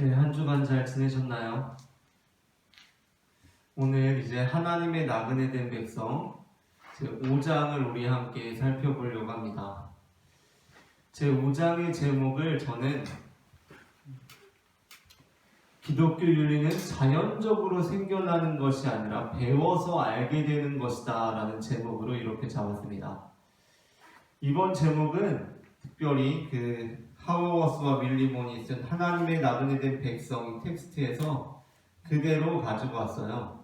네, 한 주간 잘 지내셨나요? 오늘 이제 하나님의 나그네 된 백성 제5장을 우리 함께 살펴보려고 합니다. 제5장의 제목을 저는 기독교 윤리는 자연적으로 생겨나는 것이 아니라 배워서 알게 되는 것이다 라는 제목으로 이렇게 잡았습니다. 이번 제목은 특별히 하워워스와 밀리몬이 쓴 하나님의 나그네 된 백성 텍스트에서 그대로 가지고 왔어요.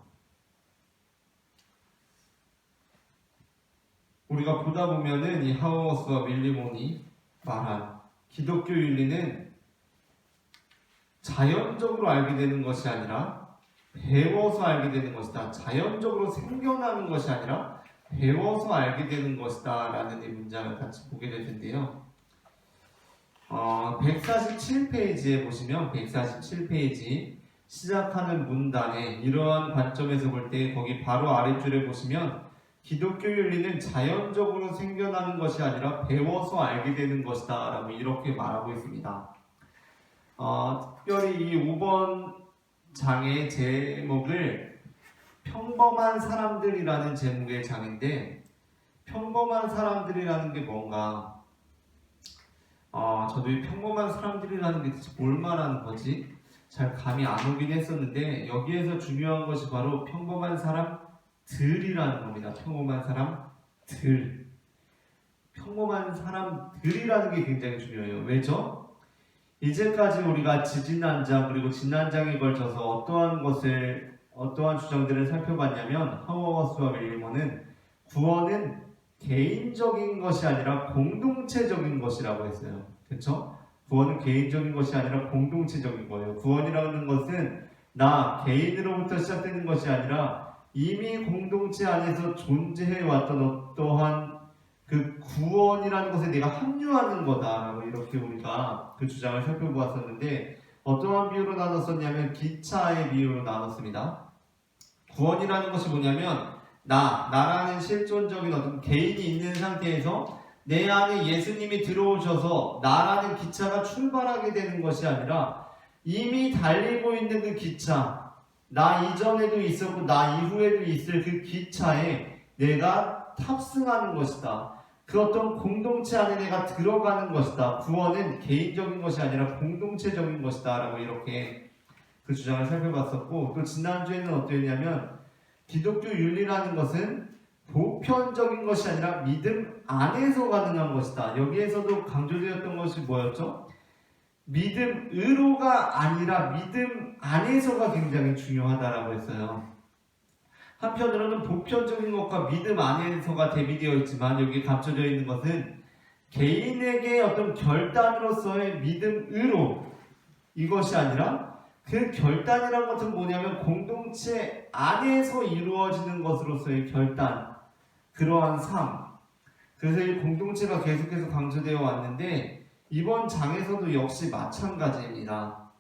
우리가 보다 보면은 이 하워워스와 밀리몬이 말한 기독교 윤리는 자연적으로 알게 되는 것이 아니라 배워서 알게 되는 것이다. 자연적으로 생겨나는 것이 아니라 배워서 알게 되는 것이다 라는 이 문장을 같이 보게 될 텐데요. 147페이지에 보시면 147페이지 시작하는 문단에 이러한 관점에서 볼 때 거기 바로 아랫줄에 보시면 기독교 윤리는 자연적으로 생겨나는 것이 아니라 배워서 알게 되는 것이다 라고 이렇게 말하고 있습니다. 특별히 이 5번 장의 제목을 평범한 사람들이라는 제목의 장인데, 평범한 사람들이라는 게 뭔가 저도 이 평범한 사람들이라는 게 대체 뭘 말하는 거지? 잘 감이 안 오긴 했었는데 여기에서 중요한 것이 바로 평범한 사람들이라는 겁니다. 평범한 사람들. 평범한 사람들이라는 게 굉장히 중요해요. 왜죠? 이제까지 우리가 지지난장 그리고 지난장에 걸쳐서 어떠한 주장들을 살펴봤냐면 하워워스와 밀리몬은 구원은 개인적인 것이 아니라 공동체적인 것이라고 했어요. 그렇죠? 구원은 개인적인 것이 아니라 공동체적인 거예요. 구원이라는 것은 나 개인으로부터 시작되는 것이 아니라 이미 공동체 안에서 존재해왔던 어떠한 그 구원이라는 것에 내가 합류하는 거다라고 이렇게 우리가 그 주장을 살펴보았었는데, 어떠한 비유로 나눴었냐면 기차의 비유로 나눴습니다. 구원이라는 것이 뭐냐면 나라는 실존적인 어떤 개인이 있는 상태에서 내 안에 예수님이 들어오셔서 나라는 기차가 출발하게 되는 것이 아니라 이미 달리고 있는 그 기차, 나 이전에도 있었고 나 이후에도 있을 그 기차에 내가 탑승하는 것이다. 그 어떤 공동체 안에 내가 들어가는 것이다. 구원은 개인적인 것이 아니라 공동체적인 것이다 라고 이렇게 그 주장을 살펴봤었고, 또 지난주에는 어떠했냐면 기독교 윤리라는 것은 보편적인 것이 아니라 믿음 안에서 가능한 것이다. 여기에서도 강조되었던 것이 뭐였죠? 믿음으로가 아니라 믿음 안에서가 굉장히 중요하다라고 했어요. 한편으로는 보편적인 것과 믿음 안에서가 대비되어 있지만 여기에 감춰져 있는 것은 개인에게 어떤 결단으로서의 믿음으로 이것이 아니라 그 결단이라는 것은 뭐냐면 공동체 안에서 이루어지는 것으로서의 결단, 그러한 삶. 그래서 이 공동체가 계속해서 강조되어 왔는데 이번 장에서도 역시 마찬가지입니다.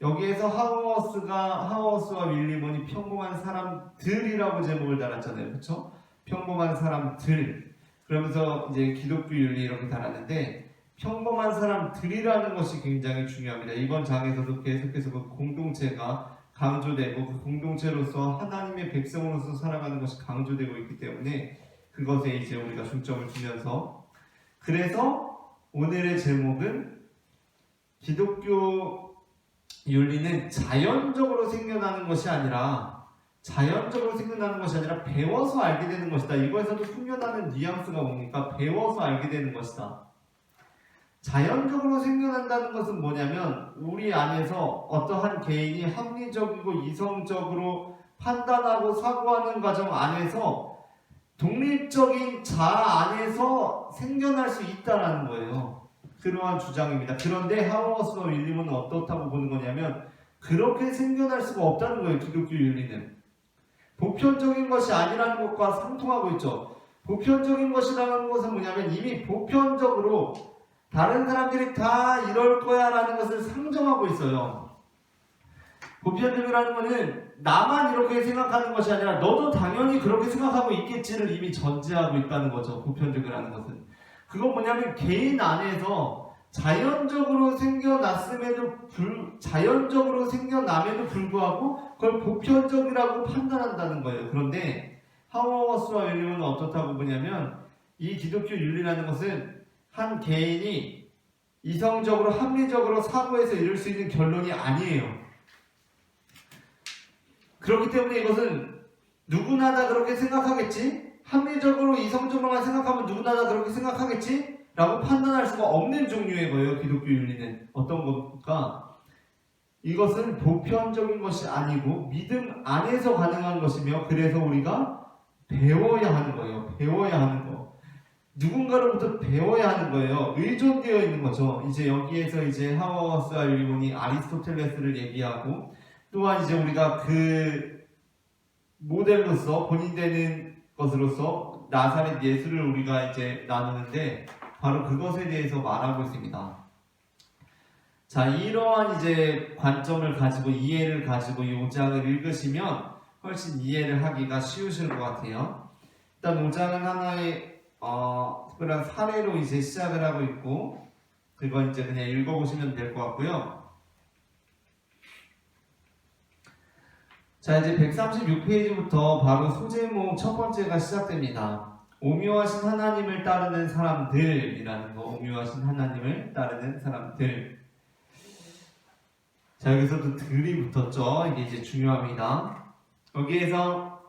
여기에서 하워워스와 밀리몬이 평범한 사람들이라고 제목을 달았잖아요. 그렇죠? 평범한 사람들. 그러면서 이제 기독교 윤리 이렇게 달았는데 평범한 사람들이라는 것이 굉장히 중요합니다. 이번 장에서도 계속해서 그 공동체가 강조되고 그 공동체로서 하나님의 백성으로서 살아가는 것이 강조되고 있기 때문에 그것에 이제 우리가 중점을 두면서, 그래서 오늘의 제목은 기독교 윤리는 자연적으로 생겨나는 것이 아니라 배워서 알게 되는 것이다. 이거에서도 풍겨나는 뉘앙스가 뭡니까? 배워서 알게 되는 것이다. 자연적으로 생겨난다는 것은 뭐냐면 우리 안에서 어떠한 개인이 합리적이고 이성적으로 판단하고 사고하는 과정 안에서 독립적인 자아 안에서 생겨날 수 있다는 거예요. 그러한 주장입니다. 그런데 하워워스와 밀리몬은 어떻다고 보는 거냐면 그렇게 생겨날 수가 없다는 거예요. 기독교 윤리는 보편적인 것이 아니라는 것과 상통하고 있죠. 보편적인 것이라는 것은 뭐냐면 이미 보편적으로 다른 사람들이 다 이럴 거야 라는 것을 상정하고 있어요. 보편적이라는 것은 나만 이렇게 생각하는 것이 아니라 너도 당연히 그렇게 생각하고 있겠지를 이미 전제하고 있다는 거죠. 보편적이라는 것은 그건 뭐냐면 개인 안에서 자연적으로 생겨남에도 불구하고 그걸 보편적이라고 판단한다는 거예요. 그런데 하워워스와 윌림은 어떻다고 보냐면 이 기독교 윤리라는 것은 한 개인이 이성적으로 합리적으로 사고해서 이룰 수 있는 결론이 아니에요. 그렇기 때문에 이것은 누구나 다 그렇게 생각하겠지? 합리적으로 이성적으로만 생각하면 누구나 다 그렇게 생각하겠지? 라고 판단할 수가 없는 종류의 거예요. 기독교 윤리는 어떤 겁니까? 이것은 보편적인 것이 아니고 믿음 안에서 가능한 것이며 그래서 우리가 배워야 하는 거예요. 배워야 하는 거. 누군가로부터 배워야 하는 거예요. 의존되어 있는 거죠. 이제 여기에서 이제 하워워스와 윌리몬이 아리스토텔레스를 얘기하고 또한 이제 우리가 그 모델로서 본인 되는 것으로서 나사렛 예수를 우리가 이제 나누는데 바로 그것에 대해서 말하고 있습니다. 자, 이러한 이제 관점을 가지고 이해를 가지고 이 5장을 읽으시면 훨씬 이해를 하기가 쉬우실 것 같아요. 일단 5장은 하나의 특별한 사례로 이제 시작을 하고 있고 그건 이제 그냥 읽어보시면 될 것 같고요. 자, 이제 136페이지부터 바로 소제목 첫 번째가 시작됩니다. 오묘하신 하나님을 따르는 사람들이라는 거. 오묘하신 하나님을 따르는 사람들. 자, 여기서도 들이 붙었죠. 이게 이제 중요합니다. 여기에서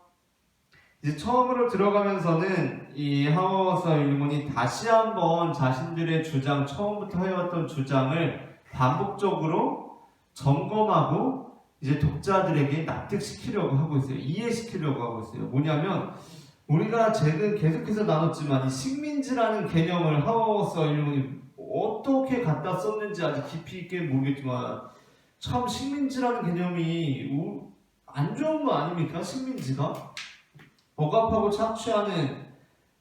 이제 처음으로 들어가면서는 이 하워워스와 윌리몬이 다시 한번 자신들의 주장, 처음부터 해왔던 주장을 반복적으로 점검하고 이제 독자들에게 납득시키려고 하고 있어요. 이해시키려고 하고 있어요. 뭐냐면 우리가 최근 계속해서 나눴지만 이 식민지라는 개념을 하워워스와 윌리몬이 어떻게 갖다 썼는지 아직 깊이 있게 모르겠지만 참 식민지라는 개념이 안 좋은 거 아닙니까? 식민지가 억압하고 착취하는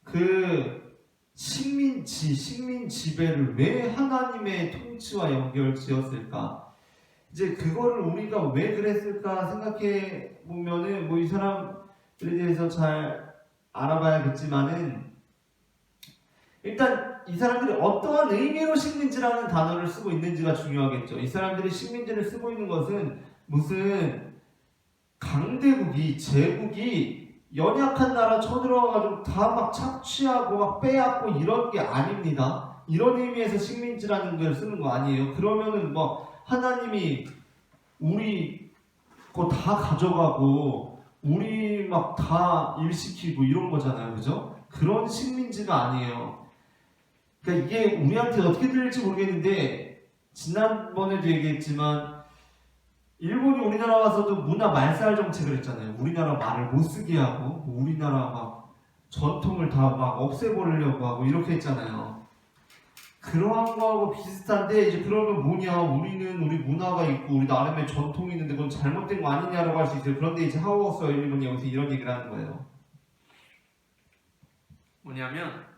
그 식민 지배를 왜 하나님의 통치와 연결지었을까? 이제 그거를 우리가 왜 그랬을까 생각해 보면은 뭐 이 사람들에 대해서 잘 알아봐야겠지만은 일단 이 사람들이 어떠한 의미로 식민지라는 단어를 쓰고 있는지가 중요하겠죠. 이 사람들이 식민지를 쓰고 있는 것은 무슨 강대국이 제국이 연약한 나라 쳐들어와가지고 다 막 착취하고 막 빼앗고 이런 게 아닙니다. 이런 의미에서 식민지라는 걸 쓰는 거 아니에요. 그러면은 뭐 하나님이 우리 거 다 가져가고 우리 막 다 일시키고 이런 거잖아요. 그죠? 그런 식민지가 아니에요. 그러니까 이게 우리한테 어떻게 들릴지 모르겠는데 지난번에도 얘기했지만 일본이 우리나라 와서도 문화 말살 정책을 했잖아요. 우리나라 말을 못 쓰게 하고 우리나라 막 전통을 다 막 없애버리려고 하고 이렇게 했잖아요. 그러한 거하고 비슷한데 이제 그러면 뭐냐, 우리는 우리 문화가 있고 우리 나름의 전통이 있는데 그건 잘못된 거 아니냐라고 할 수 있어요. 그런데 이제 하워워스와 윌리몬이 여기서 이런 얘기를 하는 거예요. 뭐냐면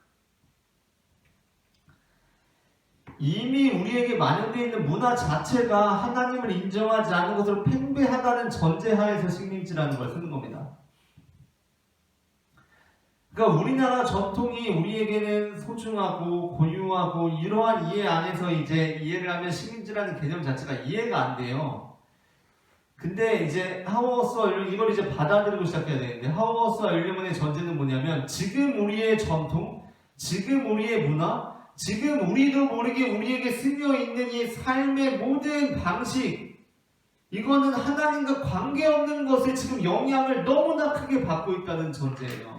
이미 우리에게 만연되어 있는 문화 자체가 하나님을 인정하지 않는 것으로 팽배하다는 전제하에서 식민지라는 걸 쓰는 겁니다. 그러니까 우리나라 전통이 우리에게는 소중하고 고유하고 이러한 이해 안에서 이제 이해를 하면 식민지라는 개념 자체가 이해가 안 돼요. 근데 이제 하워워스와 윌리몬 이걸 이제 받아들이고 시작해야 되는데 하워워스와 윌리몬의 전제는 뭐냐면 지금 우리의 전통, 지금 우리의 문화, 지금 우리도 모르게 우리에게 스며 있는 이 삶의 모든 방식 이거는 하나님과 관계없는 것에 지금 영향을 너무나 크게 받고 있다는 전제예요.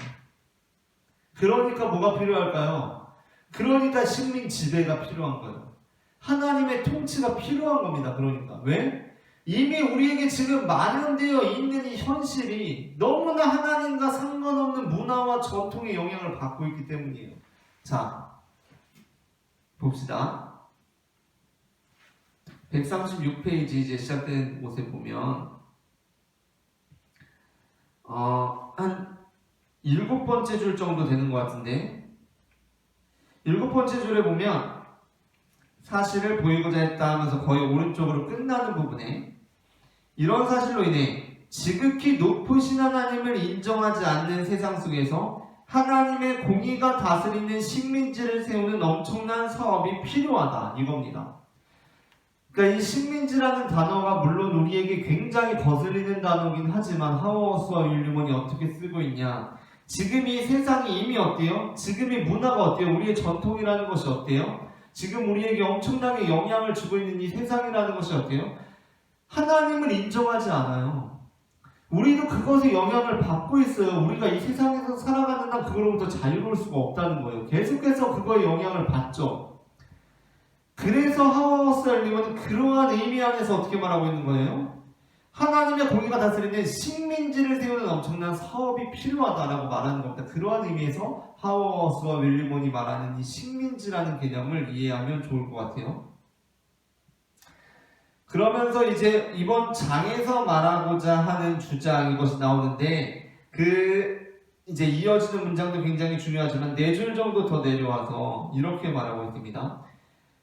그러니까 뭐가 필요할까요? 그러니까 식민 지배가 필요한 거예요. 하나님의 통치가 필요한 겁니다. 그러니까 왜? 이미 우리에게 지금 만연되어 있는 이 현실이 너무나 하나님과 상관없는 문화와 전통의 영향을 받고 있기 때문이에요. 자, 봅시다. 136페이지 이제 시작된 곳에 보면 한 7번째 줄 정도 되는 것 같은데 7번째 줄에 보면 사실을 보이고자 했다 하면서 거의 오른쪽으로 끝나는 부분에 이런 사실로 인해 지극히 높으신 하나님을 인정하지 않는 세상 속에서 하나님의 공의가 다스리는 식민지를 세우는 엄청난 사업이 필요하다 이겁니다. 그러니까 이 식민지라는 단어가 물론 우리에게 굉장히 거슬리는 단어긴 하지만 하워스와 윌리먼이 어떻게 쓰고 있냐, 지금 이 세상이 이미 어때요? 지금 이 문화가 어때요? 우리의 전통이라는 것이 어때요? 지금 우리에게 엄청나게 영향을 주고 있는 이 세상이라는 것이 어때요? 하나님을 인정하지 않아요. 우리도 그것에 영향을 받고 있어요. 우리가 이 세상에서 살아가는 한 그거로부터 자유로울 수가 없다는 거예요. 계속해서 그거에 영향을 받죠. 그래서 하워스 앨리먼은 그러한 의미 안에서 어떻게 말하고 있는 거예요? 하나님의 공의가 다스리는 식민지를 세우는 엄청난 사업이 필요하다라고 말하는 겁니다. 그러한 의미에서 하워스와 윌리먼이 말하는 이 식민지라는 개념을 이해하면 좋을 것 같아요. 그러면서 이제 이번 장에서 말하고자 하는 주장 이것이 나오는데, 이제 이어지는 문장도 굉장히 중요하지만 4줄 정도 더 내려와서 이렇게 말하고 있습니다.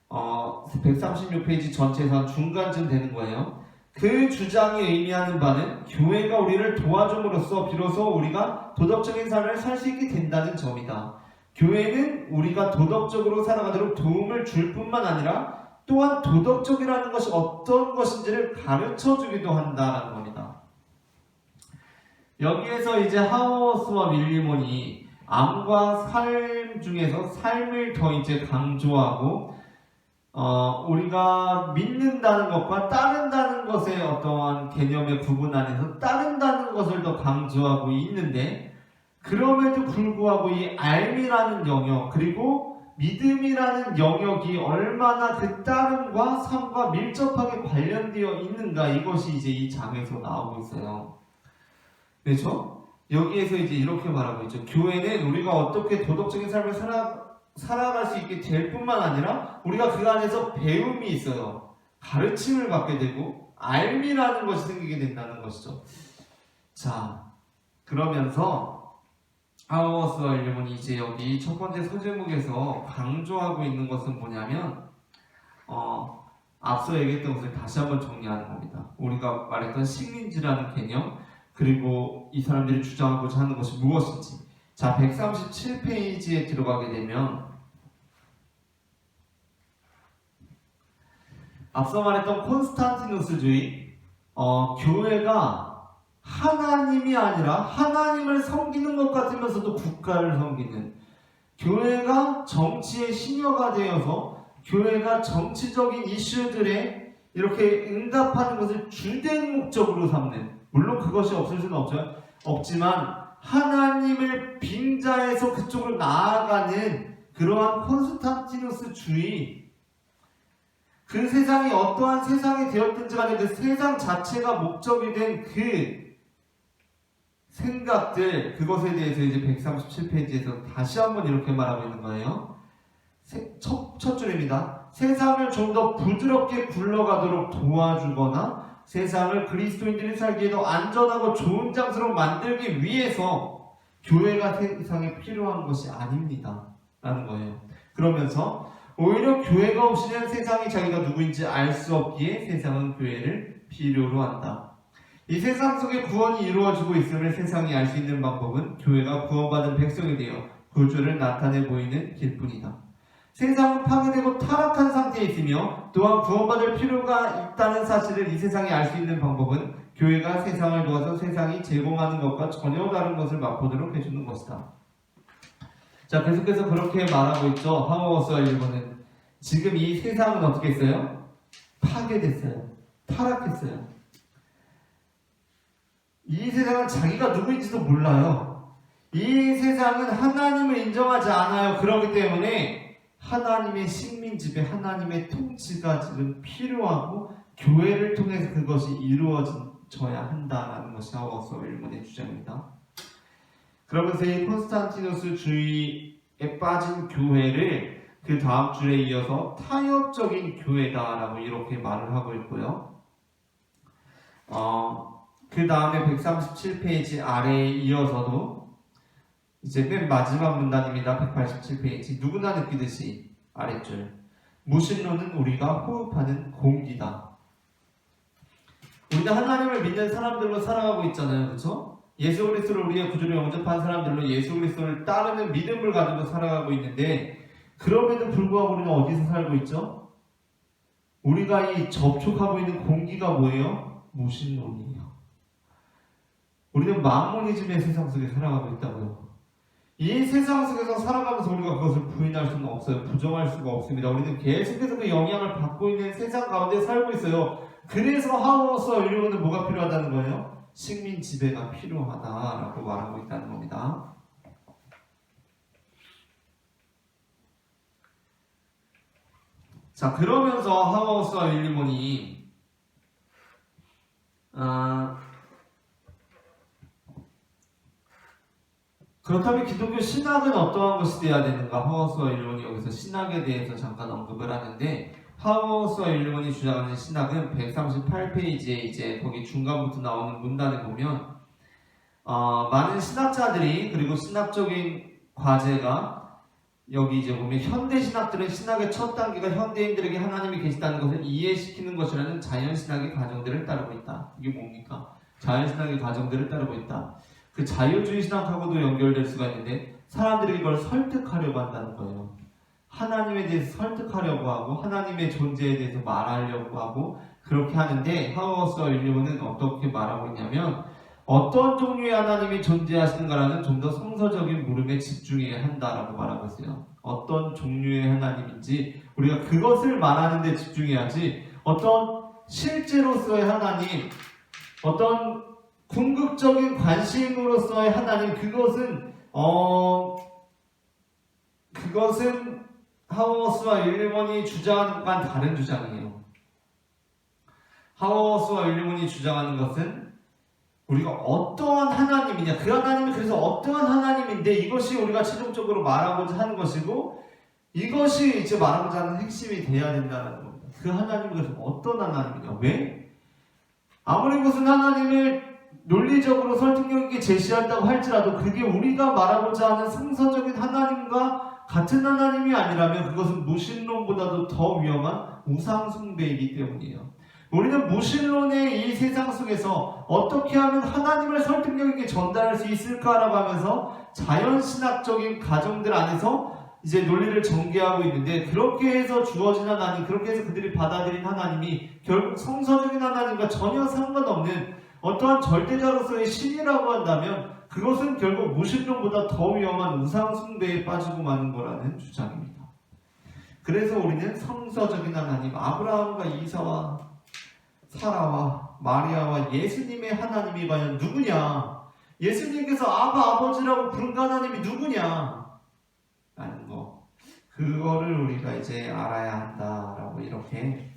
136페이지 전체에서 한 중간쯤 되는 거예요. 그 주장이 의미하는 바는 교회가 우리를 도와줌으로써 비로소 우리가 도덕적인 삶을 살 수 있게 된다는 점이다. 교회는 우리가 도덕적으로 살아가도록 도움을 줄 뿐만 아니라 또한 도덕적이라는 것이 어떤 것인지를 가르쳐주기도 한다는 겁니다. 여기에서 이제 하워스와 윌리먼이 암과 삶 중에서 삶을 더 이제 강조하고, 우리가 믿는다는 것과 따른다는 것의 어떠한 개념의 구분 안에서 따른다는 것을 더 강조하고 있는데, 그럼에도 불구하고 이 알미라는 영역 그리고 믿음이라는 영역이 얼마나 그 따름과 삶과 밀접하게 관련되어 있는가, 이것이 이제 이 장에서 나오고 있어요. 그렇죠? 여기에서 이제 이렇게 말하고 있죠. 교회는 우리가 어떻게 도덕적인 삶을 살아갈 수 있게 될 뿐만 아니라 우리가 그 안에서 배움이 있어요. 가르침을 받게 되고 알미라는 것이 생기게 된다는 것이죠. 자, 그러면서 하워스와 윌리먼이 이제 여기 첫 번째 소제목에서 강조하고 있는 것은 뭐냐면, 앞서 얘기했던 것을 다시 한번 정리하는 겁니다. 우리가 말했던 식민지라는 개념, 그리고 이 사람들이 주장하고자 하는 것이 무엇인지. 자, 137페이지에 들어가게 되면 앞서 말했던 콘스탄티누스주의, 교회가 하나님이 아니라 하나님을 섬기는 것 같으면서도 국가를 섬기는, 교회가 정치의 신여가 되어서 교회가 정치적인 이슈들에 이렇게 응답하는 것을 주된 목적으로 삼는, 물론 그것이 없을 수는 없지만 하나님을 빙자해서 그쪽으로 나아가는 그러한 콘스탄티누스주의, 그 세상이 어떠한 세상이 되었든지 간에 그 세상 자체가 목적이 된 그 생각들, 그것에 대해서 이제 137페이지에서 다시 한번 이렇게 말하고 있는 거예요. 첫 줄입니다. 세상을 좀 더 부드럽게 굴러가도록 도와주거나 세상을 그리스도인들이 살기에도 안전하고 좋은 장소로 만들기 위해서 교회가 세상에 필요한 것이 아닙니다 라는 거예요. 그러면서 오히려 교회가 없이는 세상이 자기가 누구인지 알 수 없기에 세상은 교회를 필요로 한다. 이 세상 속에 구원이 이루어지고 있음을 세상이 알 수 있는 방법은 교회가 구원받은 백성이 되어 구주를 나타내 보이는 길뿐이다. 세상은 파괴되고 타락한 상태에 있으며 또한 구원받을 필요가 있다는 사실을 이 세상이 알 수 있는 방법은 교회가 세상을 도와서 세상이 제공하는 것과 전혀 다른 것을 맛보도록 해주는 것이다. 자, 계속해서 그렇게 말하고 있죠. 하워스와 윌리먼은 지금 이 세상은 어떻게 했어요? 파괴됐어요. 타락했어요. 이 세상은 자기가 누구인지도 몰라요. 이 세상은 하나님을 인정하지 않아요. 그렇기 때문에 하나님의 식민지배, 하나님의 통치가 지금 필요하고 교회를 통해서 그것이 이루어져야 한다는 것이 하워스와 윌리먼의 주장입니다. 그러면서 이 콘스탄티누스 주의에 빠진 교회를 그 다음 줄에 이어서 타협적인 교회다라고 이렇게 말을 하고 있고요. 그 다음에 137페이지 아래에 이어서도 이제 맨 마지막 문단입니다. 187페이지. 누구나 느끼듯이 아랫줄. 무신론은 우리가 호흡하는 공기다. 우리가 하나님을 믿는 사람들로 살아가고 있잖아요. 그렇죠? 예수 그리스도를 우리의 구주로 영접한 사람들로 예수 그리스도를 따르는 믿음을 가지고 살아가고 있는데, 그럼에도 불구하고 우리는 어디서 살고 있죠? 우리가 이 접촉하고 있는 공기가 뭐예요? 무신론이에요. 우리는 마모니즘의 세상 속에 살아가고 있다고요. 이 세상 속에서 살아가면서 우리가 그것을 부인할 수는 없어요. 부정할 수가 없습니다. 우리는 계속해서 그 영향을 받고 있는 세상 가운데 살고 있어요. 그래서 하우스와 윌리엄은 뭐가 필요하다는 거예요? 식민 지배가 필요하다라고 말하고 있다는 겁니다. 자, 그러면서 하우스와 윌리엄이 그렇다면 기독교 신학은 어떠한 것이 되어야 되는가? 하우스와 윌리엄이 여기서 신학에 대해서 잠깐 언급을 하는데, 하우스와 윌리엄이 주장하는 신학은 138페이지에 이제 거기 중간부터 나오는 문단을 보면 많은 신학자들이, 그리고 신학적인 과제가 여기 이제 보면 현대 신학들은 신학의 첫 단계가 현대인들에게 하나님이 계시다는 것을 이해시키는 것이라는 자연신학의 과정들을 따르고 있다. 이게 뭡니까? 자연신학의 과정들을 따르고 있다. 그 자유주의 신학하고도 연결될 수가 있는데, 사람들이 이걸 설득하려고 한다는 거예요. 하나님에 대해서 설득하려고 하고 하나님의 존재에 대해서 말하려고 하고 그렇게 하는데, 하우스와 윌리엄은 어떻게 말하고 있냐면, 어떤 종류의 하나님이 존재하시는가라는 좀 더 성서적인 물음에 집중해야 한다라고 말하고 있어요. 어떤 종류의 하나님인지 우리가 그것을 말하는 데 집중해야지, 어떤 실제로서의 하나님, 어떤 궁극적인 관심으로서의 하나님, 그것은 하우스와 윌리엄이 주장하는 것과는 다른 주장이에요. 하우스와 윌리엄이 주장하는 것은 우리가 어떠한 하나님이냐, 그 하나님이 그래서 어떠한 하나님인데 이것이 우리가 최종적으로 말하고자 하는 것이고, 이것이 이제 말하고자 하는 핵심이 돼야 된다는 겁니다. 그 하나님이 그래서 어떤 하나님이냐. 왜? 아무리 무슨 하나님을 논리적으로 설득력 있게 제시한다고 할지라도 그게 우리가 말하고자 하는 성서적인 하나님과 같은 하나님이 아니라면 그것은 무신론보다도 더 위험한 우상숭배이기 때문이에요. 우리는 무신론의 이 세상 속에서 어떻게 하면 하나님을 설득력 있게 전달할 수 있을까라고 하면서 자연신학적인 가정들 안에서 이제 논리를 전개하고 있는데, 그렇게 해서 주어진 하나님, 그렇게 해서 그들이 받아들인 하나님이 결국 성서적인 하나님과 전혀 상관없는 어떠한 절대자로서의 신이라고 한다면 그것은 결국 무신론보다 더 위험한 우상숭배에 빠지고 마는 거라는 주장입니다. 그래서 우리는 성서적인 하나님, 아브라함과 이사와 사라와 마리아와 예수님의 하나님이 과연 누구냐? 예수님께서 아버지라고 부른 그 하나님이 누구냐? 라는 거, 그거를 우리가 이제 알아야 한다라고 이렇게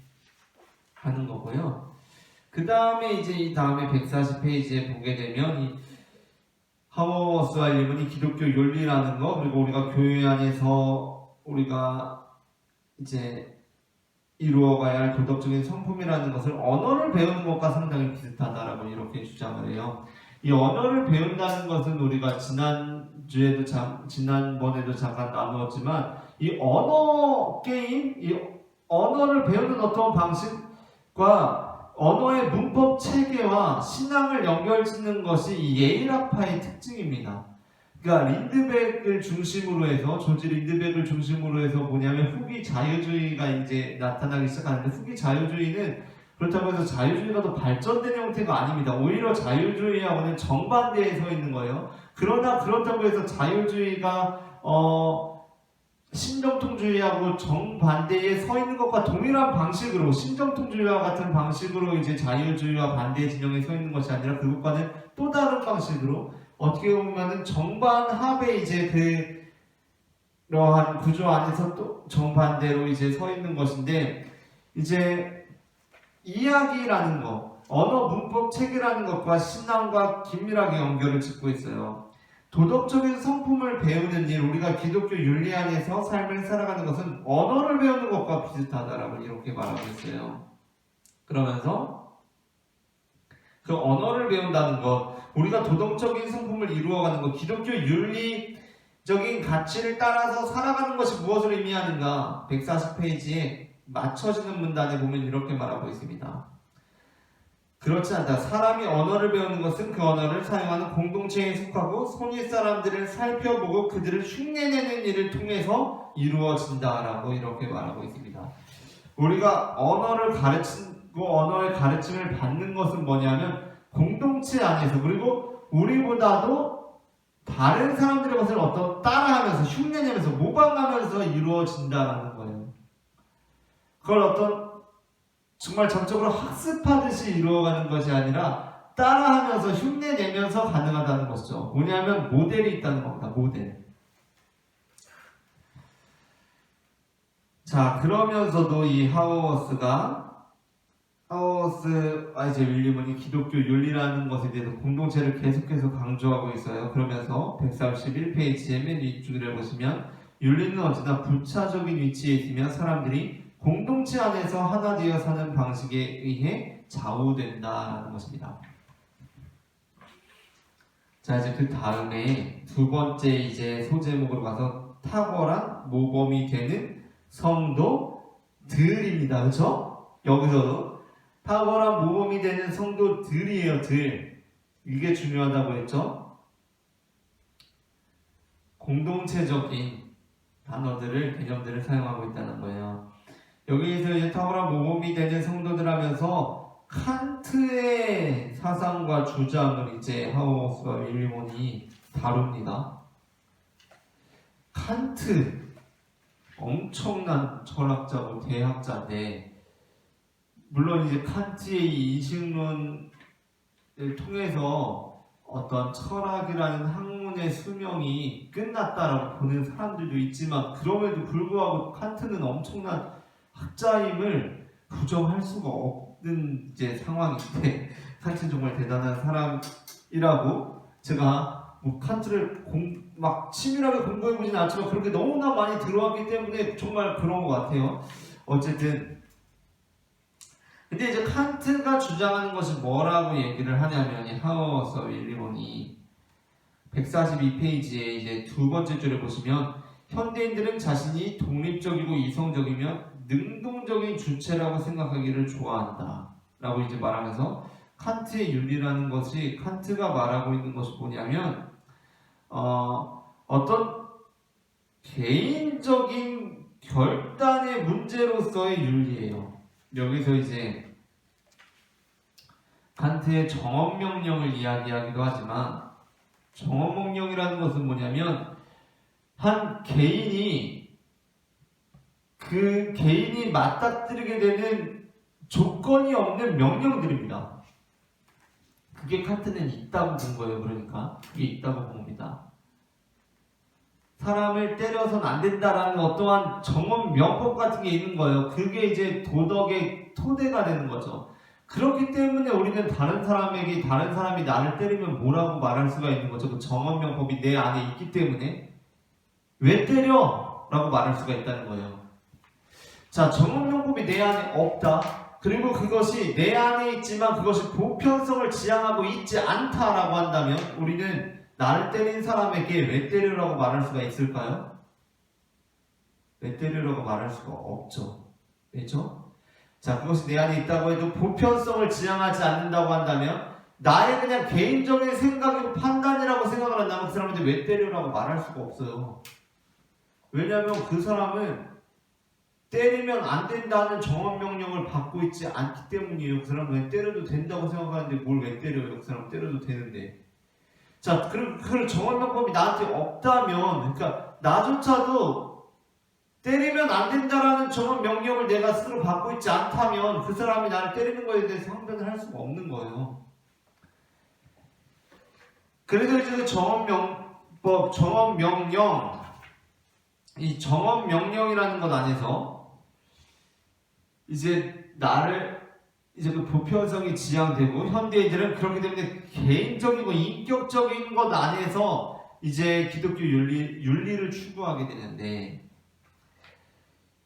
하는 거고요. 그 다음에 이제 이 다음에 140페이지에 보게 되면 이 하우스와 윌리엄이 기독교 윤리라는 거, 그리고 우리가 교회 안에서 우리가 이제 이루어가야 할 도덕적인 성품이라는 것을 언어를 배우는 것과 상당히 비슷하다라고 이렇게 주장을 해요. 이 언어를 배운다는 것은 우리가 지난번에도 잠깐 나누었지만, 이 언어 게임, 이 언어를 배우는 어떤 방식과 언어의 문법 체계와 신앙을 연결짓는 것이 이 예일학파의 특징입니다. 그러니까 린드백을 중심으로 해서, 조지 린드백을 중심으로 해서 뭐냐면 후기 자유주의가 이제 나타나기 시작하는데, 후기 자유주의는 그렇다고 해서 자유주의가 더 발전된 형태가 아닙니다. 오히려 자유주의하고는 정반대에 서 있는 거예요. 그러나 그렇다고 해서 자유주의가 신정통주의하고 정반대에 서 있는 것과 동일한 방식으로, 신정통주의와 같은 방식으로 이제 자유주의와 반대 진영에 서 있는 것이 아니라 그것과는 또 다른 방식으로, 어떻게 보면은 정반합의 이제 그러한 구조 안에서 또 정반대로 이제 서 있는 것인데, 이제 이야기라는 것, 언어 문법 체계라는 것과 신앙과 긴밀하게 연결을 짓고 있어요. 도덕적인 성품을 배우는 일, 우리가 기독교 윤리 안에서 삶을 살아가는 것은 언어를 배우는 것과 비슷하다라고 이렇게 말하고 있어요. 그러면서 그 언어를 배운다는 것, 우리가 도덕적인 성품을 이루어가는 것, 기독교 윤리적인 가치를 따라서 살아가는 것이 무엇을 의미하는가? 140페이지에 맞춰지는 문단에 보면 이렇게 말하고 있습니다. 그렇지 않다. 사람이 언어를 배우는 것은 그 언어를 사용하는 공동체에 속하고 손윗 사람들을 살펴보고 그들을 흉내내는 일을 통해서 이루어진다라고 이렇게 말하고 있습니다. 우리가 언어를 가르치고 언어의 가르침을 받는 것은 뭐냐면 공동체 안에서, 그리고 우리보다도 다른 사람들의 것을 어떤 따라하면서 흉내내면서 모방하면서 이루어진다라는 거예요. 그걸 어떤 정말 전적으로 학습하듯이 이루어가는 것이 아니라 따라하면서 흉내내면서 가능하다는 것이죠. 뭐냐면 모델이 있다는 겁니다. 모델. 자, 그러면서도 이 이제 윌리엄이 기독교 윤리라는 것에 대해서 공동체를 계속해서 강조하고 있어요. 그러면서 131페이지의 맨 윗줄을 보시면 윤리는 언제나 부차적인 위치에 있으며 사람들이 공동체 안에서 하나 되어 사는 방식에 의해 좌우된다라는 것입니다. 자, 이제 그 다음에 두 번째 이제 소제목으로 가서 탁월한 모범이 되는 성도들입니다. 그렇죠? 여기서도 탁월한 모범이 되는 성도들이에요. 들. 이게 중요하다고 했죠? 공동체적인 단어들을, 개념들을 사용하고 있다는 거예요. 여기에서 이제 탁월한 모범이 되는 성도들 하면서 칸트의 사상과 주장을 이제 하우어스와 윌리엄이 다룹니다. 칸트 엄청난 철학자고 대학자인데, 물론 이제 칸트의 이 인식론을 통해서 어떤 철학이라는 학문의 수명이 끝났다라고 보는 사람들도 있지만, 그럼에도 불구하고 칸트는 엄청난 학자임을 부정할 수가 없는 이제 상황인데, 칸트는 정말 대단한 사람이라고, 제가 뭐 칸트를 막 치밀하게 공부해보진 않지만 그렇게 너무나 많이 들어왔기 때문에 정말 그런 것 같아요. 어쨌든 근데 이제 칸트가 주장하는 것이 뭐라고 얘기를 하냐면, 이 하우어스 윌리엄이 142페이지에 이제 두 번째 줄에 보시면 현대인들은 자신이 독립적이고 이성적이며 능동적인 주체라고 생각하기를 좋아한다 라고 이제 말하면서, 칸트의 윤리라는 것이, 칸트가 말하고 있는 것이 뭐냐면 어떤 개인적인 결단의 문제로서의 윤리예요. 여기서 이제 칸트의 정언명령을 이야기하기도 하지만, 정언명령이라는 것은 뭐냐면 한 개인이 그 개인이 맞닥뜨리게 되는 조건이 없는 명령들입니다. 그게 칸트는 있다고 본 거예요. 그러니까 그게 있다고 봅니다. 사람을 때려서는 안 된다라는 어떠한 정언 명법 같은 게 있는 거예요. 그게 이제 도덕의 토대가 되는 거죠. 그렇기 때문에 우리는 다른 사람이 나를 때리면 뭐라고 말할 수가 있는 거죠. 그 정언 명법이 내 안에 있기 때문에 왜 때려? 라고 말할 수가 있다는 거예요. 자, 정언 명법이 내 안에 없다. 그리고 그것이 내 안에 있지만 그것이 보편성을 지향하고 있지 않다라고 한다면, 우리는 나를 때린 사람에게 왜 때리라고 말할 수가 있을까요? 왜 때리라고 말할 수가 없죠. 왜죠? 자, 그것이 내 안에 있다고 해도 보편성을 지향하지 않는다고 한다면, 나의 그냥 개인적인 생각이고 판단이라고 생각을 한다면 그 사람한테 왜 때리라고 말할 수가 없어요. 왜냐하면 그 사람은 때리면 안 된다는 정언명령을 받고 있지 않기 때문이에요. 그 사람은 왜 때려도 된다고 생각하는데 뭘 왜 때려요? 그 사람 때려도 되는데. 자, 그럼 그 정언명법이 나한테 없다면, 그러니까 나조차도 때리면 안 된다라는 정언명령을 내가 스스로 받고 있지 않다면 그 사람이 나를 때리는 거에 대해서 항변을 할 수가 없는 거예요. 그래서 이제 정언명법, 정언명령, 이 정언명령이라는 것 안에서 이제 나를 이제 그 보편성이 지향되고, 현대인들은 그렇기 때문에 개인적이고 인격적인 것 안에서 이제 기독교 윤리를 추구하게 되는데,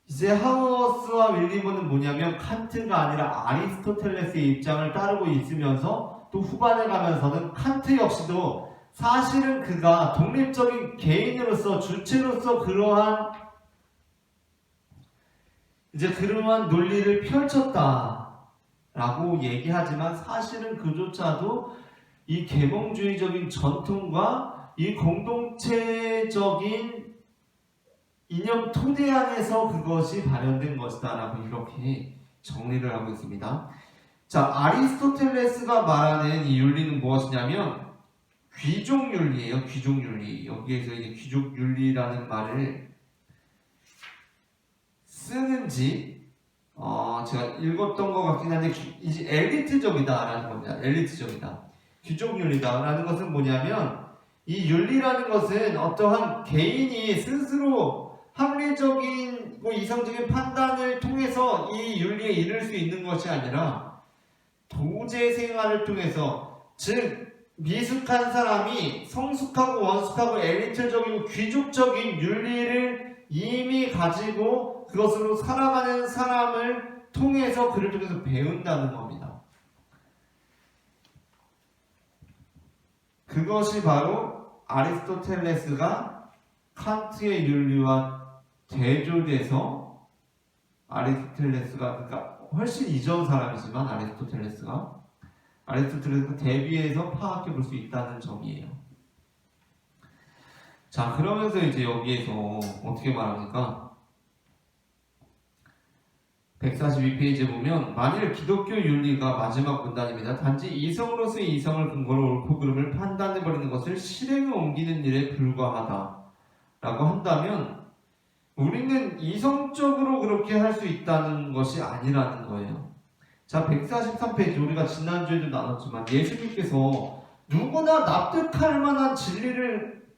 이제 하우어스와 윌리엄은 뭐냐면 칸트가 아니라 아리스토텔레스의 입장을 따르고 있으면서, 또 후반에 가면서는 칸트 역시도 사실은 그가 독립적인 개인으로서, 주체로서 그러한 논리를 펼쳤다라는 라고 얘기하지만 사실은 그조차도 이 계몽주의적인 전통과 이 공동체적인 이념 토대 안에서 그것이 발현된 것이다 라고 이렇게 정리를 하고 있습니다. 자, 아리스토텔레스가 말하는 이 윤리는 무엇이냐면 귀족윤리예요. 귀족윤리. 여기에서 이제 귀족윤리라는 말을 쓰는지 제가 읽었던 것 같긴 한데 이제 엘리트적이다라는 겁니다. 엘리트적이다. 귀족윤리다라는 것은 뭐냐면 이 윤리라는 것은 어떠한 개인이 스스로 합리적인 이성적인 판단을 통해서 이 윤리에 이를 수 있는 것이 아니라 도제 생활을 통해서, 즉 미숙한 사람이 성숙하고 원숙하고 엘리트적이고 귀족적인 윤리를 이미 가지고 그것으로 살아가는 사람을 통해서 그를 통해서 배운다는 겁니다. 그것이 바로 아리스토텔레스가 칸트의 윤리와 대조돼서 아리스토텔레스가 그러니까 훨씬 이전 사람이지만 아리스토텔레스가 대비해서 파악해 볼 수 있다는 점이에요. 자, 그러면서 이제 여기에서 어떻게 말합니까? 142페이지에 보면 만일 기독교 윤리가 마지막 문단입니다. 단지 이성으로서의 이성을 근거로 옳고 그름을 판단해버리는 것을 실행에 옮기는 일에 불과하다 라고 한다면 우리는 이성적으로 그렇게 할 수 있다는 것이 아니라는 거예요. 자, 143페이지 우리가 지난주에도 나눴지만 예수님께서 누구나 납득할 만한 진리를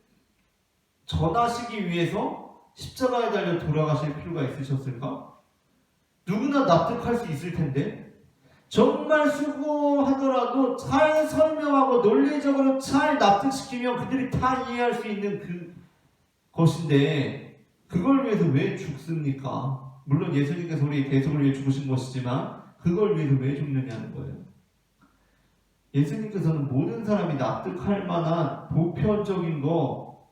전하시기 위해서 십자가에 달려 돌아가실 필요가 있으셨을까? 누구나 납득할 수 있을 텐데 정말 수고하더라도 잘 설명하고 논리적으로 잘 납득시키면 그들이 다 이해할 수 있는 그 것인데 그걸 위해서 왜 죽습니까? 물론 예수님께서 우리 대속을 위해 죽으신 것이지만 그걸 위해서 왜 죽느냐는 거예요. 예수님께서는 모든 사람이 납득할 만한 보편적인 거,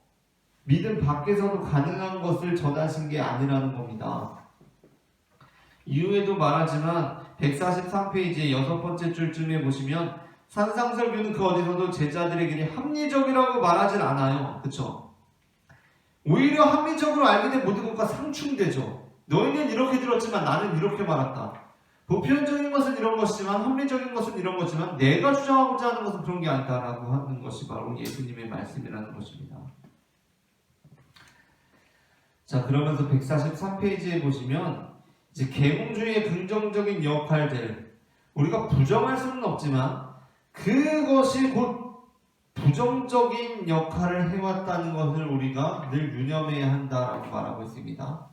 믿음 밖에서도 가능한 것을 전하신 게 아니라는 겁니다. 이후에도 말하지만 143페이지의 6번째 줄쯤에 보시면 산상설교는 그 어디서도 제자들에게 합리적이라고 말하진 않아요. 그쵸? 오히려 합리적으로 알게 된 모든 것과 상충되죠. 너희는 이렇게 들었지만 나는 이렇게 말했다. 보편적인 것은 이런 것이지만 합리적인 것은 이런 것이지만 내가 주장하고자 하는 것은 그런 게 아니다라고 하는 것이 바로 예수님의 말씀이라는 것입니다. 자, 그러면서 143페이지에 보시면 이제 계몽주의의 긍정적인 역할들, 우리가 부정할 수는 없지만 그것이 곧 부정적인 역할을 해왔다는 것을 우리가 늘 유념해야 한다라고 말하고 있습니다.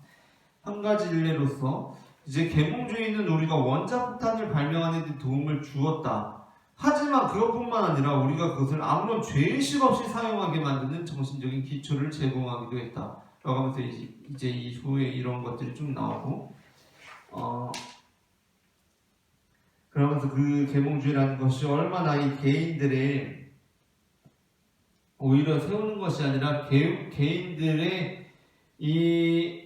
한 가지 일례로서 이제 계몽주의는 우리가 원자폭탄을 발명하는 데 도움을 주었다. 하지만 그것뿐만 아니라 우리가 그것을 아무런 죄의식 없이 사용하게 만드는 정신적인 기초를 제공하기도 했다. 라고 하면서 이제 이후에 이런 것들이 쭉 나오고 그러면서 그 계몽주의라는 것이 얼마나 이 개인들의 오히려 세우는 것이 아니라 개인들의 이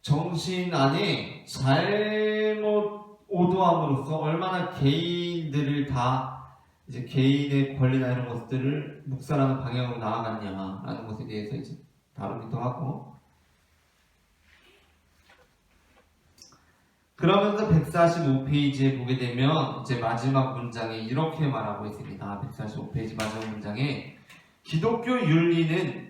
정신 안에 잘못 오도함으로써 얼마나 개인들을 다 이제 개인의 권리나 이런 것들을 묵살하는 방향으로 나아갔냐라는 것에 대해서 이제 다루기도 하고, 그러면서 145페이지에 보게 되면 이제 마지막 문장에 이렇게 말하고 있습니다. 145페이지 마지막 문장에 기독교 윤리는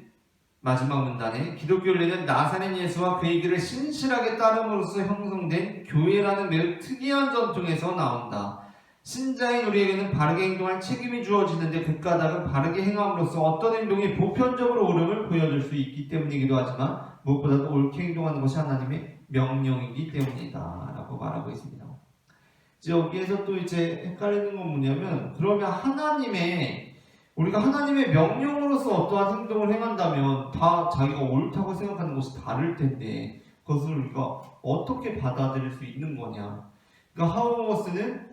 마지막 문단에 기독교 윤리는 나사렛 예수와 그의 길을 신실하게 따름으로써 형성된 교회라는 매우 특이한 전통에서 나온다. 신자인 우리에게는 바르게 행동할 책임이 주어지는데 그 까닭은 바르게 행함으로써 어떤 행동이 보편적으로 옳음을 보여줄 수 있기 때문이기도 하지만 무엇보다도 옳게 행동하는 것이 하나님의 명령이기 때문이다 라고 말하고 있습니다. 이제 여기에서 또 이제 헷갈리는 건 뭐냐면, 그러면 우리가 하나님의 명령으로서 어떠한 행동을 행한다면 다 자기가 옳다고 생각하는 것이 다를 텐데 그것을 우리가 어떻게 받아들일 수 있는 거냐. 그러니까 하우머스는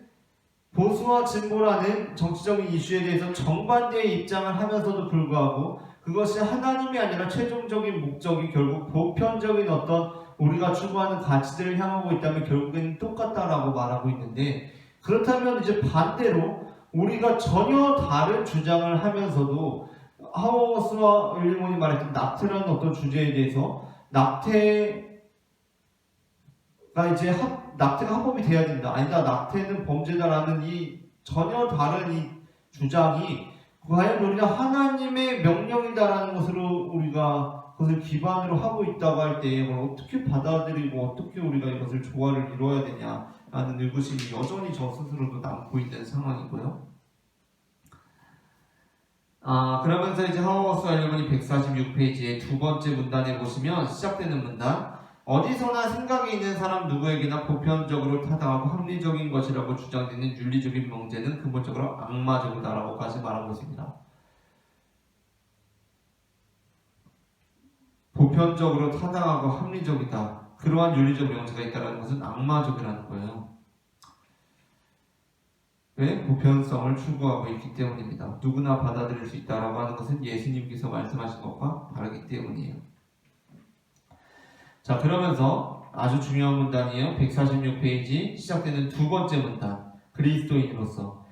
보수와 진보라는 정치적인 이슈에 대해서 정반대의 입장을 하면서도 불구하고 그것이 하나님이 아니라 최종적인 목적이 결국 보편적인 어떤 우리가 추구하는 가치들을 향하고 있다면 결국엔 똑같다라고 말하고 있는데, 그렇다면 이제 반대로 우리가 전혀 다른 주장을 하면서도 하워스와 윌리엄이 말했던 낙태라는 어떤 주제에 대해서 낙태가 합법이 돼야 된다, 아니다, 낙태는 범죄다라는 이 전혀 다른 이 주장이 과연 우리가 하나님의 명령이다라는 것으로 우리가 그것을 기반으로 하고 있다고 할 때 이걸 어떻게 받아들이고 어떻게 우리가 이것을 조화를 이루어야 되냐라는 의구심이 여전히 저 스스로도 남고 있는 상황이고요. 그러면서 이제 하워스 윌리엄이 146페이지의 두 번째 문단에 보시면 시작되는 문단, 어디서나 생각이 있는 사람 누구에게나 보편적으로 타당하고 합리적인 것이라고 주장되는 윤리적인 명제는 근본적으로 악마적이다라고까지 말하고 있습니다. 보편적으로 타당하고 합리적이다, 그러한 윤리적 명제가 있다는 것은 악마적이라는 거예요. 왜? 보편성을 추구하고 있기 때문입니다. 누구나 받아들일 수 있다라고 하는 것은 예수님께서 말씀하신 것과 다르기 때문이에요. 자, 그러면서 아주 중요한 문단이에요. 146페이지 시작되는 두 번째 문단, 그리스도인으로서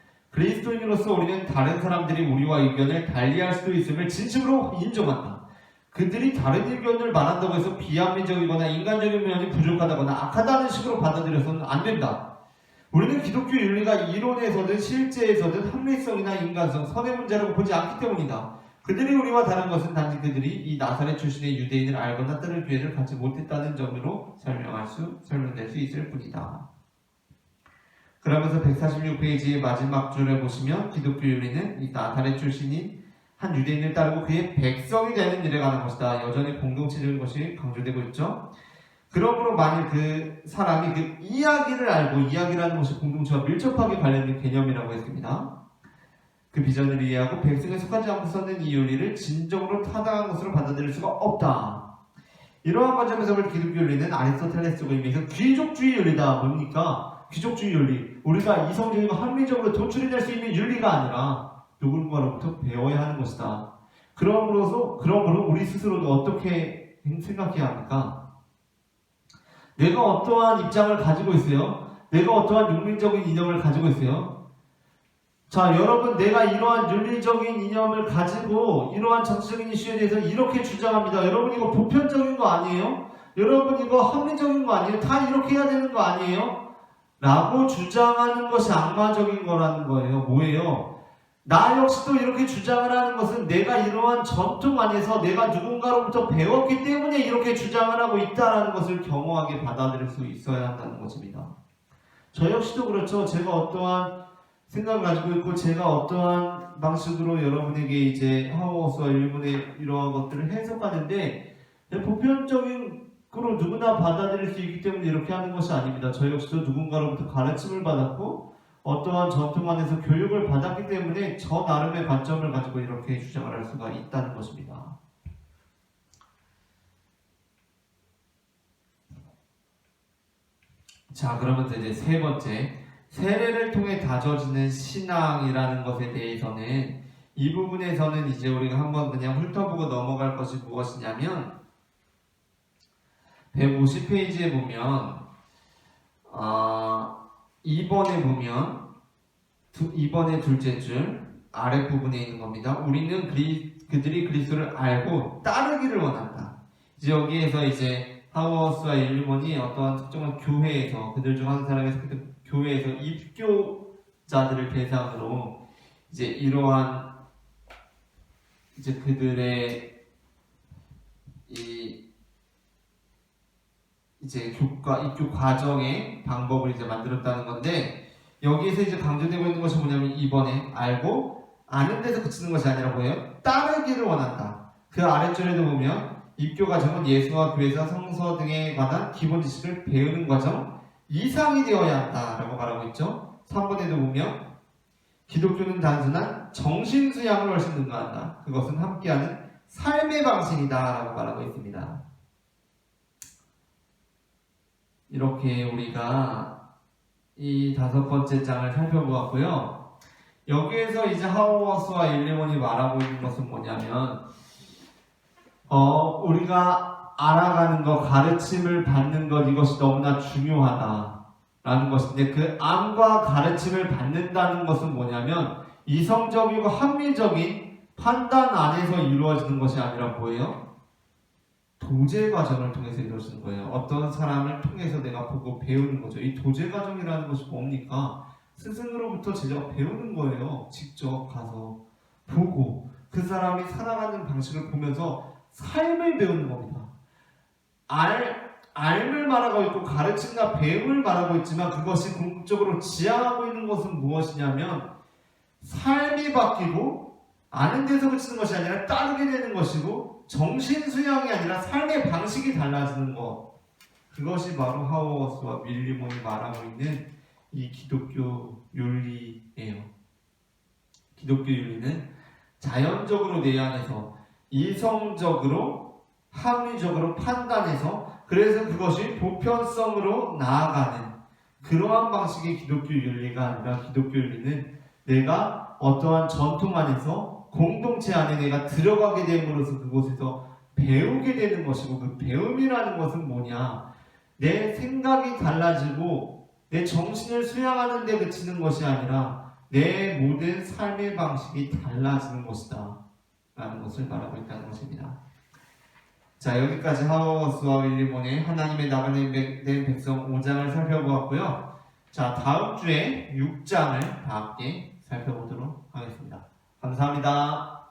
우리는 다른 사람들이 우리와 의견을 달리할 수도 있음을 진심으로 인정한다. 그들이 다른 의견을 말한다고 해서 비합리적이거나 인간적인 면이 부족하다거나 악하다는 식으로 받아들여서는 안 된다. 우리는 기독교 윤리가 이론에서든 실제에서든 합리성이나 인간성, 선의 문제라고 보지 않기 때문이다. 그들이 우리와 다른 것은 단지 그들이 이 나사렛 출신의 유대인을 알거나 따를 기회를 갖지 못했다는 점으로 설명될 수 있을 뿐이다. 그러면서 146페이지의 마지막 줄에 보시면 기독교 윤리는 이 나사렛 출신인 한 유대인을 따르고 그의 백성이 되는 일에 관한 것이다. 여전히 공동체적인 것이 강조되고 있죠. 그러므로 만일 그 사람이 그 이야기를 알고, 이야기라는 것이 공동체와 밀접하게 관련된 개념이라고 했습니다. 그 비전을 이해하고 백성에 속하지 않고 서는 이 윤리를 진정으로 타당한 것으로 받아들일 수가 없다. 이러한 관점에서 볼 기독교 윤리는 아리스토텔레스적으로 의미해서 귀족주의 윤리다. 뭡니까? 귀족주의 윤리. 우리가 이성적이고 합리적으로 도출해낼 수 있는 윤리가 아니라 누군가로부터 배워야 하는 것이다. 그러므로 우리 스스로도 어떻게 생각해야 합니까? 내가 어떠한 입장을 가지고 있어요? 내가 어떠한 윤리적인 이념을 가지고 있어요? 자, 여러분, 내가 이러한 윤리적인 이념을 가지고 이러한 정치적인 이슈에 대해서 이렇게 주장합니다. 여러분, 이거 보편적인 거 아니에요? 여러분, 이거 합리적인 거 아니에요? 다 이렇게 해야 되는 거 아니에요? 라고 주장하는 것이 악마적인 거라는 거예요. 뭐예요? 나 역시도 이렇게 주장을 하는 것은 내가 이러한 전통 안에서 내가 누군가로부터 배웠기 때문에 이렇게 주장을 하고 있다는 것을 겸허하게 받아들일 수 있어야 한다는 것입니다. 저 역시도 그렇죠. 제가 어떠한 생각을 가지고 있고 제가 어떠한 방식으로 여러분에게 이제 하워스와 일본의 이러한 것들을 해석하는데 보편적인 거로 누구나 받아들일 수 있기 때문에 이렇게 하는 것이 아닙니다. 저 역시도 누군가로부터 가르침을 받았고 어떠한 전통 안에서 교육을 받았기 때문에 저 나름의 관점을 가지고 이렇게 주장을 할 수가 있다는 것입니다. 자, 그러면 이제 세 번째, 세례를 통해 다져지는 신앙이라는 것에 대해서는 이 부분에서는 이제 우리가 한번 그냥 훑어보고 넘어갈 것이 무엇이냐면 150페이지에 보면 2번에 보면 2번의 둘째 줄 아랫부분에 있는 겁니다. 우리는 그들이 그리스도를 알고 따르기를 원한다. 이제 여기에서 이제 하워스와 일리먼이 어떠한 특정한 교회에서 그들 중 한 사람에서 그 교회에서 입교자들을 대상으로 이제 이러한 이제 그들의 이제 입교 과정의 방법을 이제 만들었다는 건데 여기에서 이제 강조되고 있는 것이 뭐냐면 이번에 알고 아는 데서 그치는 것이 아니라 뭐예요? 따르기를 원한다. 그 아랫줄에도 보면 입교 과정은 예수와 교회에서 성서 등에 관한 기본 지식을 배우는 과정 이상이 되어야 한다라고 말하고 있죠. 3번에도 보면 기독교는 단순한 정신수양을 훨씬 능가한다. 그것은 함께하는 삶의 방식이다라고 말하고 있습니다. 이렇게 우리가 이 5번째 장을 살펴보았고요. 여기에서 이제 하워스와 일리먼이 말하고 있는 것은 뭐냐면 우리가 알아가는 것, 가르침을 받는 것, 이것이 너무나 중요하다라는 것인데, 그 암과 가르침을 받는다는 것은 뭐냐면 이성적이고 합리적인 판단 안에서 이루어지는 것이 아니라 뭐예요? 도제 과정을 통해서 이루어지는 거예요. 어떤 사람을 통해서 내가 보고 배우는 거죠. 이 도제 과정이라는 것이 뭡니까? 스승으로부터 제자가 배우는 거예요. 직접 가서 보고 그 사람이 살아가는 방식을 보면서 삶을 배우는 겁니다. 알을 말하고 있고 가르침과 배움을 말하고 있지만 그것이 궁극적으로 지향하고 있는 것은 무엇이냐면 삶이 바뀌고 아는 데서 그치는 것이 아니라 따르게 되는 것이고 정신 수양이 아니라 삶의 방식이 달라지는 것, 그것이 바로 하워스와 밀리몬이 말하고 있는 이 기독교 윤리예요. 기독교 윤리는 자연적으로 내 안에서 이성적으로 합리적으로 판단해서 그래서 그것이 보편성으로 나아가는 그러한 방식의 기독교 윤리가 아니라 기독교 윤리는 내가 어떠한 전통 안에서 공동체 안에 내가 들어가게 됨으로써 그곳에서 배우게 되는 것이고, 그 배움이라는 것은 뭐냐? 내 생각이 달라지고 내 정신을 수양하는 데 그치는 것이 아니라 내 모든 삶의 방식이 달라지는 것이다 라는 것을 말하고 있다는 것입니다. 자, 여기까지 하워스와 밀리몬의 하나님의 나가는 백성 5장을 살펴보았고요. 자, 다음 주에 6장을 다 함께 살펴보도록 하겠습니다. 감사합니다.